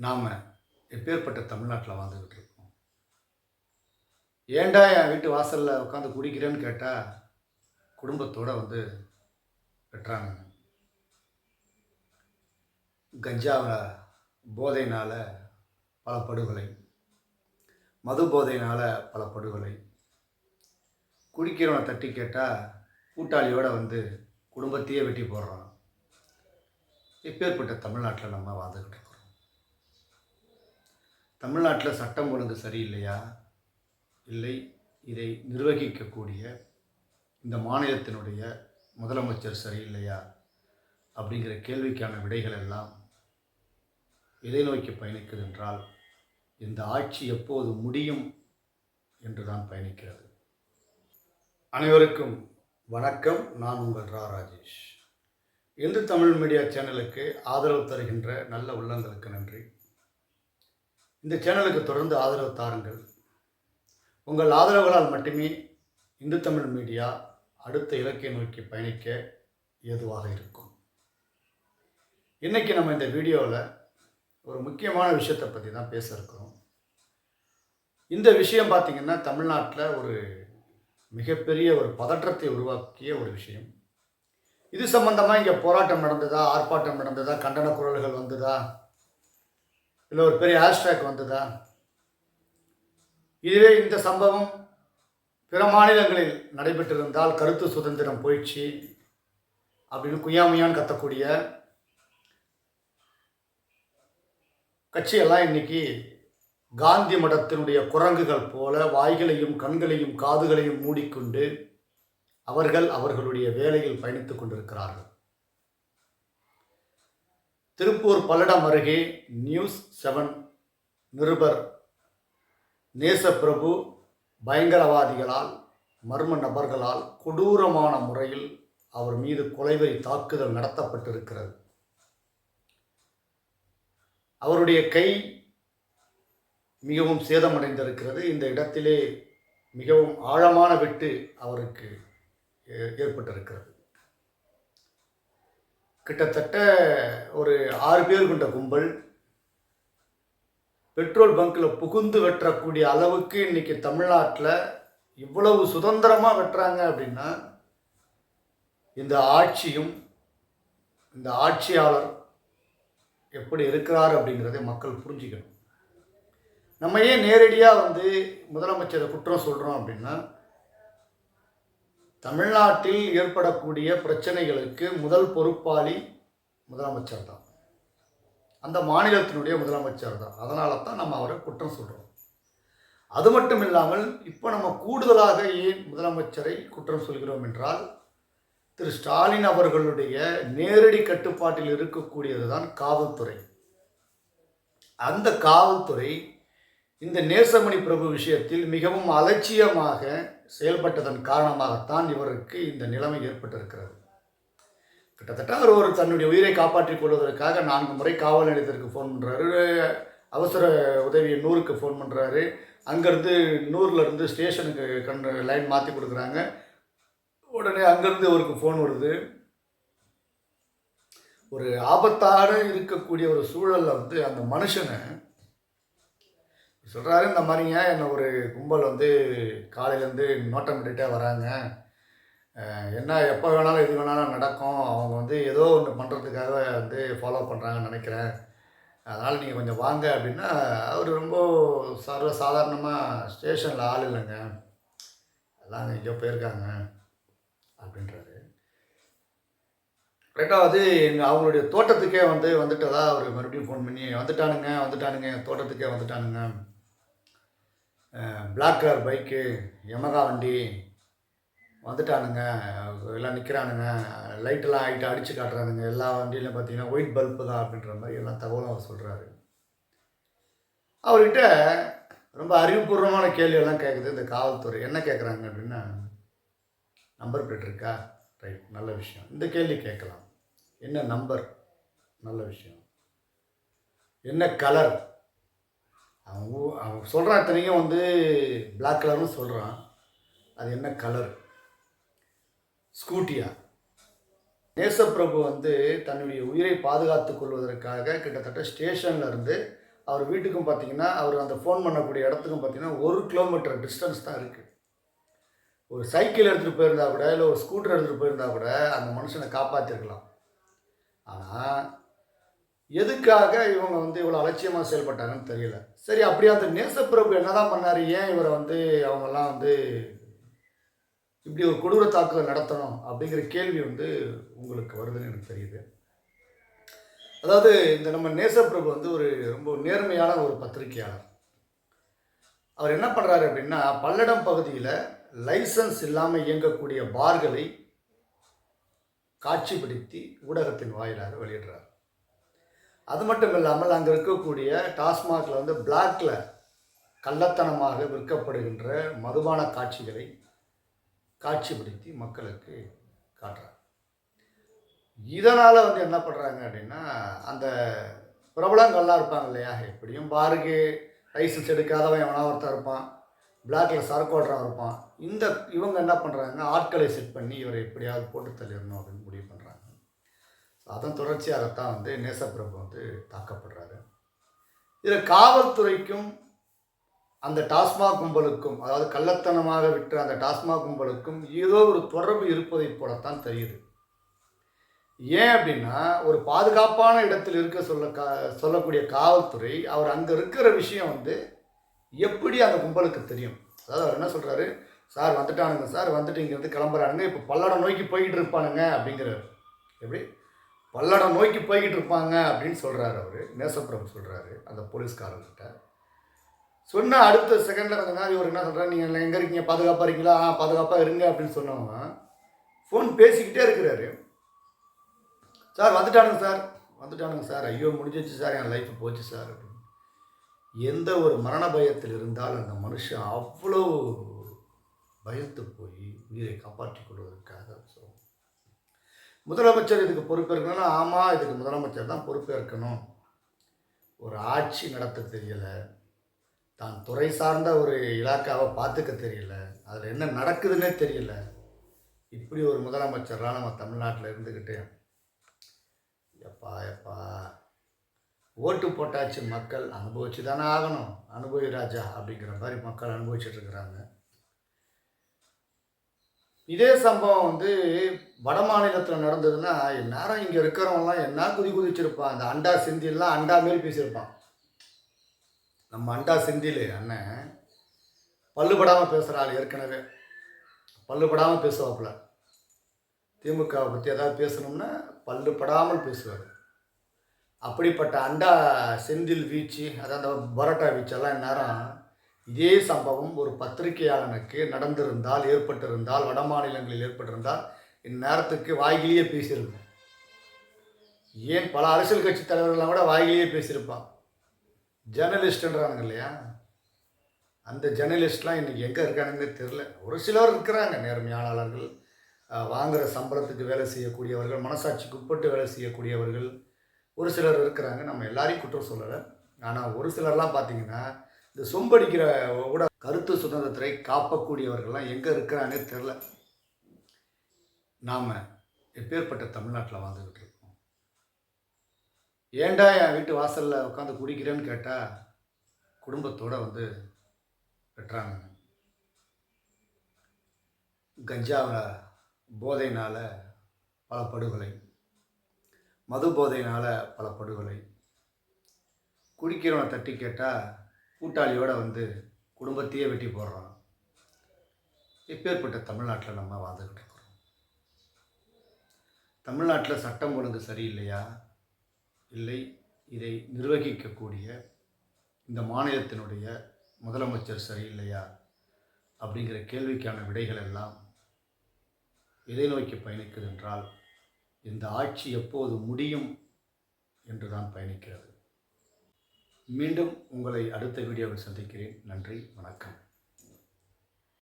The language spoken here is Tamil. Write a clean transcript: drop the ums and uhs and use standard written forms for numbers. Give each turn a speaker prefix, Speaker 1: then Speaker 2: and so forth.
Speaker 1: நாம் எப்பேற்பட்ட தமிழ்நாட்டில் வாழ்ந்துக்கிட்டு இருக்கோம். ஏன்டா என் வீட்டு வாசலில் உட்காந்து குடிக்கிறேன்னு கேட்டால் குடும்பத்தோடு வெட்டுறாங்க. கஞ்சாவை போதையினால் பல படுகொலை, மது போதையினால் பல படுகொலை. குடிக்கிறவனை தட்டி கேட்டால் கூட்டாளியோடு குடும்பத்தையே வெட்டி போடுறான். எப்பேற்பட்ட தமிழ்நாட்டில் நம்ம வாழ்ந்துக்கிட்டு இருக்கோம். தமிழ்நாட்டில் சட்டம் ஒழுங்கு சரியில்லையா, இல்லை இதை நிர்வகிக்கக்கூடிய இந்த மாநிலத்தினுடைய முதலமைச்சர் சரியில்லையா அப்படிங்கிற கேள்விக்கான விடைகள் எல்லாம் எதை நோக்கி பயணிக்கிறது என்றால், இந்த ஆட்சி எப்போது முடியும் என்று தான் பயணிக்கிறது. அனைவருக்கும் வணக்கம். நான் உங்கள் ராஜேஷ். இந்து தமிழ் மீடியா சேனலுக்கு ஆதரவு தருகின்ற நல்ல உள்ளங்களுக்கு நன்றி. இந்த சேனலுக்கு தொடர்ந்து ஆதரவு தாருங்கள். உங்கள் ஆதரவுகளால் மட்டுமே இந்து தமிழ் மீடியா அடுத்த இலக்கை நோக்கி பயணிக்க ஏதுவாக இருக்கும். இன்றைக்கி நம்ம இந்த வீடியோவில் ஒரு முக்கியமான விஷயத்தை பற்றி தான் பேச இருக்கிறோம். இந்த விஷயம் பார்த்திங்கன்னா தமிழ்நாட்டில் ஒரு மிகப்பெரிய ஒரு பதற்றத்தை உருவாக்கிய ஒரு விஷயம். இது சம்பந்தமாக இங்கே போராட்டம் நடந்ததா, ஆர்ப்பாட்டம் நடந்ததா, கண்டன குரல்கள் வந்ததா, இல்லை ஒரு பெரிய ஹேஷ்டேக் வந்ததா? இதுவே இந்த சம்பவம் பிற மாநிலங்களில் நடைபெற்றிருந்தால் கருத்து சுதந்திரம் போயிடுச்சு அப்படின்னு குயாமையான்னு கத்தக்கூடிய கட்சியெல்லாம் இன்னைக்கு காந்தி மடத்தினுடைய குரங்குகள் போல வாய்களையும் கண்களையும் காதுகளையும் மூடிக்கொண்டு அவர்களுடைய வேலையில் பயணித்துக் கொண்டிருக்கிறார்கள். திருப்பூர் பல்லடம் அருகே நியூஸ் 7 நிருபர் நேசப்பிரபு பயங்கரவாதிகளால், மர்ம நபர்களால் கொடூரமான முறையில் அவர் மீது கொலைவெறி தாக்குதல் நடத்தப்பட்டிருக்கிறது. அவருடைய கை மிகவும் சேதமடைந்திருக்கிறது. இந்த இடத்திலே மிகவும் ஆழமான வெட்டு அவருக்கு ஏற்பட்டிருக்கிறது. கிட்டத்தட்ட ஒரு 6 பேர் கொண்ட கும்பல் பெட்ரோல் பங்க்கில் புகுந்து வெட்டக்கூடிய அளவுக்கு இன்றைக்கி தமிழ்நாட்டில் இவ்வளவு சுதந்திரமாக வெட்டுறாங்க அப்படின்னா, இந்த ஆட்சியும் இந்த ஆட்சியாளர் எப்படி இருக்கிறார் அப்படிங்கிறதை மக்கள் புரிஞ்சுக்கணும். நம்ம ஏன் நேரடியாக முதலமைச்சரை குற்றம் சொல்கிறோம் அப்படின்னா, தமிழ்நாட்டில் ஏற்படக்கூடிய பிரச்சனைகளுக்கு முதல் பொறுப்பாளி முதலமைச்சர் தான், அந்த மாநிலத்தினுடைய முதலமைச்சர் தான். அதனால தான் நம்ம அவரை குற்றம் சொல்கிறோம். அது மட்டும் இல்லாமல் இப்போ நம்ம கூடுதலாக ஏன் முதலமைச்சரை குற்றம் சொல்கிறோம் என்றால், திரு ஸ்டாலின் அவர்களுடைய நேரடி கட்டுப்பாட்டில் இருக்கக்கூடியது தான் காவல்துறை. அந்த காவல்துறை இந்த நேசமணி பிரபு விஷயத்தில் மிகவும் அலட்சியமாக செயல்பட்டதன் காரணமாகத்தான் இவருக்கு இந்த நிலைமை ஏற்பட்டிருக்கிறது. கிட்டத்தட்ட அவர் தன்னுடைய உயிரை காப்பாற்றிக் கொள்வதற்காக 4 முறை காவல் நிலையத்திற்கு ஃபோன் பண்ணுறாரு, அவசர உதவி 100க்கு ஃபோன் பண்ணுறாரு. அங்கேருந்து 100லேருந்து ஸ்டேஷனுக்கு லைன் மாற்றி கொடுக்குறாங்க. உடனே அங்கேருந்து அவருக்கு ஃபோன் வருது. ஒரு ஆபத்தான இருக்கக்கூடிய ஒரு சூழலில் அந்த மனுஷனை சொல்கிறாரு, இந்த மாதிரிங்க என்னை ஒரு கும்பல் காலையிலேருந்து நோட்டம் விட்டுட்டே வராங்க, என்ன எப்போ வேணாலும் எது வேணாலும் நடக்கும், அவங்க ஏதோ ஒன்று பண்ணுறதுக்காக ஃபாலோ பண்ணுறாங்கன்னு நினைக்கிறேன், அதனால் நீங்கள் கொஞ்சம் வாங்க அப்படின்னா, அவர் ரொம்ப சாதாரணமாக ஸ்டேஷனில் ஆள் இல்லைங்க, எல்லாம் எங்கேயோ போயிருக்காங்க அப்படின்றாரு. ரெண்டாவது அவங்களுடைய தோட்டத்துக்கே வந்துட்டதா அவர் மறுபடியும் ஃபோன் பண்ணி, வந்துட்டானுங்க தோட்டத்துக்கே வந்துட்டானுங்க, பிளாக் கலர் பைக்கு யமகா வண்டி வந்துட்டானுங்க, எல்லாம் நிற்கிறானுங்க, லைட்டெல்லாம் அடித்து காட்டுறானுங்க, எல்லா வண்டியிலும் பார்த்தீங்கன்னா ஒயிட் பல்பு தான் அப்படின்ற மாதிரி எல்லாம் தகவலும் அவர் சொல்கிறாரு. அவர்கிட்ட ரொம்ப அறிவுபூர்வமான கேள்வியெல்லாம் கேட்குது இந்த காவல்துறை. என்ன கேட்குறாங்க அப்படின்னா, நம்பர் பிளேட் இருக்கா? ரைட், நல்ல விஷயம். இந்த கேள்வி கேட்கலாம். என்ன நம்பர்? நல்ல விஷயம். என்ன கலர்? அவன் சொல்கிறான், இத்தனைக்கும் பிளாக் கலர்னு சொல்கிறான், அது என்ன கலர்? ஸ்கூட்டியா? நேசப்பிரபு தன்னுடைய உயிரை பாதுகாத்து கொள்வதற்காக கிட்டத்தட்ட ஸ்டேஷனில் இருந்து அவர் வீட்டுக்கும் பார்த்தீங்கன்னா, அவர் அந்த ஃபோன் பண்ணக்கூடிய இடத்துக்கும் பார்த்தீங்கன்னா 1 கிலோமீட்டர் டிஸ்டன்ஸ் தான் இருக்குது. ஒரு சைக்கிள் எடுத்துகிட்டு போயிருந்தா கூட, இல்லை ஒரு ஸ்கூட்டர் எடுத்துகிட்டு போயிருந்தா கூட அந்த மனுஷனை காப்பாற்றிருக்கலாம். ஆனால் எதுக்காக இவங்க வந்து இவ்வளோ அலட்சியமாக செயல்பட்டாங்கன்னு தெரியல. சரி, அப்படியே அந்த நேசப்பிரபு என்னதான் பண்ணார்? ஏன் இவரை வந்து அவங்கெல்லாம் வந்து இப்படி ஒரு கொடூர தாக்குதல் நடத்தணும் அப்படிங்கிற கேள்வி வந்து உங்களுக்கு வருதுன்னு எனக்கு தெரியுது. அதாவது இந்த நம்ம நேசப்பிரபு வந்து ஒரு ரொம்ப நேர்மையான ஒரு பத்திரிகையாளர். அவர் என்ன பண்ணுறாரு அப்படின்னா, பல்லடம் பகுதியில் லைசன்ஸ் இல்லாமல் இயங்கக்கூடிய பார்களை காட்சிப்படுத்தி ஊடகத்தின் வாயிலாக வெளியிடுறார். அது மட்டும் இல்லாமல் அங்கே இருக்கக்கூடிய டாஸ்மாகில் வந்து பிளாக்ல கள்ளத்தனமாக விற்கப்படுகின்ற மதுபான காட்சிகளை காட்சிப்படுத்தி மக்களுக்கு காட்டுறாங்க. இதனால் வந்து என்ன பண்ணுறாங்க அப்படின்னா, அந்த பிரபலங்கள்லாம் இருப்பாங்க இல்லையா, எப்படியும் பாருக்கு லைசன்ஸ் எடுக்காதவன் எவனா ஒருத்தன் இருப்பான், பிளாக்ல சரக்கு ஓட்டுறவன் இருப்பான். இவங்க என்ன பண்ணுறாங்க, ஆட்களை செட் பண்ணி இவரை எப்படியாவது போட்டு தள்ளிடணும் அப்படின்னு முடிவு பண்ணுறாங்க. அதன் தொடர்ச்சியாகத்தான் வந்து நேசப்பிரபு வந்து தாக்கப்படுறாரு. இதில் காவல்துறைக்கும் அந்த டாஸ்மாக் கும்பலுக்கும், அதாவது கள்ளத்தனமாக விற்ற அந்த டாஸ்மாக் கும்பலுக்கும் ஏதோ ஒரு தொடர்பு இருப்பதை போலத்தான் தெரியுது. ஏன் அப்படின்னா, ஒரு பாதுகாப்பான இடத்தில் இருக்க சொல்லக்கூடிய காவல்துறை அவர் அங்கே இருக்கிற விஷயம் வந்து எப்படி அந்த கும்பலுக்கு தெரியும்? அதாவது அவர் என்ன சொல்கிறாரு, சார் வந்துட்டானுங்க, சார் வந்துட்டு இங்கேருந்து கிளம்புறானுங்க, இப்போ பல்லடம் நோக்கி போய்கிட்டு இருப்பானுங்க அப்படிங்கிறார். எப்படி பல்லடம் நோக்கி போய்கிட்டு இருப்பாங்க அப்படின்னு சொல்கிறாரு அவர், நேசப்பிரபு சொல்கிறாரு அந்த போலீஸ்காரர்கிட்ட. சொன்ன அடுத்த செகண்டில் கொஞ்ச நேரம் இவர் என்ன சொல்கிறார், நீங்கள் எங்கே இருக்கீங்க, பாதுகாப்பாக இருக்கீங்களா, பாதுகாப்பாக இருங்க அப்படின்னு சொன்னவங்க ஃபோன் பேசிக்கிட்டே இருக்கிறாரு. சார் வந்துட்டானுங்க சார், வந்துட்டானுங்க சார், ஐயோ முடிஞ்சிச்சு சார், என் லைஃப் போச்சு சார் அப்படின்னு. எந்த ஒரு மரண பயத்தில் இருந்தால் அந்த மனுஷன் அவ்வளோ பயத்து போய் உயிரை காப்பாற்றிக் கொள்வதற்காக முதலமைச்சர் இதுக்கு பொறுப்பேற்கணும்னா, ஆமாம் இதுக்கு முதலமைச்சர் தான் பொறுப்பேற்கணும். ஒரு ஆட்சி நடத்த தெரியலை, தான் துறை சார்ந்த ஒரு இலாக்காவை பார்த்துக்க தெரியல, அதில் என்ன நடக்குதுன்னே தெரியல. இப்படி ஒரு முதலமைச்சர்லாம் நம்ம தமிழ்நாட்டில் இருந்துக்கிட்டு எப்பா எப்பா ஓட்டு போட்டாச்சு, மக்கள் அனுபவிச்சு தானே ஆகணும், அனுபவி ராஜா அப்படிங்கிற மாதிரி மக்கள் அனுபவிச்சுட்டு இருக்கிறாங்க. இதே சம்பவம் வந்து வட மாநிலத்தில் நடந்ததுன்னா நேரம் இங்கே இருக்கிறவங்களாம் என்ன குதிச்சிருப்பான். அந்த அண்டா சிந்திலாம் அண்டா மாரி பேசியிருப்பான். நம்ம அண்டா செந்தில் அண்ணன் பல்லுபடாமல் பேசுகிறாள், ஏற்கனவே பல்லுபடாமல் பேசுவாப்புல. திமுகவை பற்றி ஏதாவது பேசணும்னா பல்லுபடாமல் பேசுவார். அப்படிப்பட்ட அண்டா செந்தில் வீச்சு, அதாவது பரோட்டா வீச்செல்லாம் நேரம் இதே சம்பவம் ஒரு பத்திரிகையாளனுக்கு நடந்திருந்தால், ஏற்பட்டிருந்தால், வட மாநிலங்களில் ஏற்பட்டிருந்தால் இந்நேரத்துக்கு வாய்கிலேயே பேசியிருக்கும். ஏன் பல அரசியல் கட்சி தலைவர்கள்லாம் கூட வாய்கிலேயே பேசியிருப்பான். ஜேர்னலிஸ்ட்ன்றானுங்க இல்லையா, அந்த ஜேர்னலிஸ்ட்லாம் இன்றைக்கி எங்கே இருக்கானுங்கன்னு தெரில. ஒரு சிலர் இருக்கிறாங்க, நேர்மையாளர்கள், வாங்குகிற சம்பளத்துக்கு வேலை செய்யக்கூடியவர்கள், மனசாட்சிக்கு உட்பட்டு வேலை செய்யக்கூடியவர்கள் ஒரு சிலர் இருக்கிறாங்க. நம்ம எல்லாரையும் குற்றம் சொல்லலை. ஆனால் ஒரு சிலர்லாம் பார்த்திங்கன்னா இந்த சொம்படிக்கிற கூட கருத்து சுதந்திரத்தை காப்பக்கூடியவர்கள்லாம் எங்கே இருக்கிறானே தெரில. நாம் எப்பேற்பட்ட தமிழ்நாட்டில் வாழ்ந்துக்கிட்டு இருக்கோம். ஏன்டா என் வீட்டு வாசலில் உட்காந்து குடிக்கிறேன்னு கேட்டால் குடும்பத்தோடு வந்து வெட்டுறாங்க. கஞ்சாவில் போதையினால் பல படுகொலை, மது போதையினால் பல படுகொலை, குடிக்கிறவனை தட்டி கேட்டால் கூட்டாளியோடு வந்து குடும்பத்தையே வெட்டி போடுறான். இப்பேற்பட்ட தமிழ்நாட்டில் நம்ம வாழ்ந்துக்கிட்டு இருக்கிறோம். தமிழ்நாட்டில் சட்டம் ஒழுங்கு சரியில்லையா, இல்லை இதை நிர்வகிக்கக்கூடிய இந்த மாநிலத்தினுடைய முதலமைச்சர் சரியில்லையா அப்படிங்கிற கேள்விக்கான விடைகள் எல்லாம் எதை நோக்கி பயணிக்குது என்றால், இந்த ஆட்சி எப்போது முடியும் என்று தான் பயணிக்கிறது. மீண்டும் உங்களை அடுத்த வீடியோவில் சந்திக்கிறேன். நன்றி, வணக்கம்.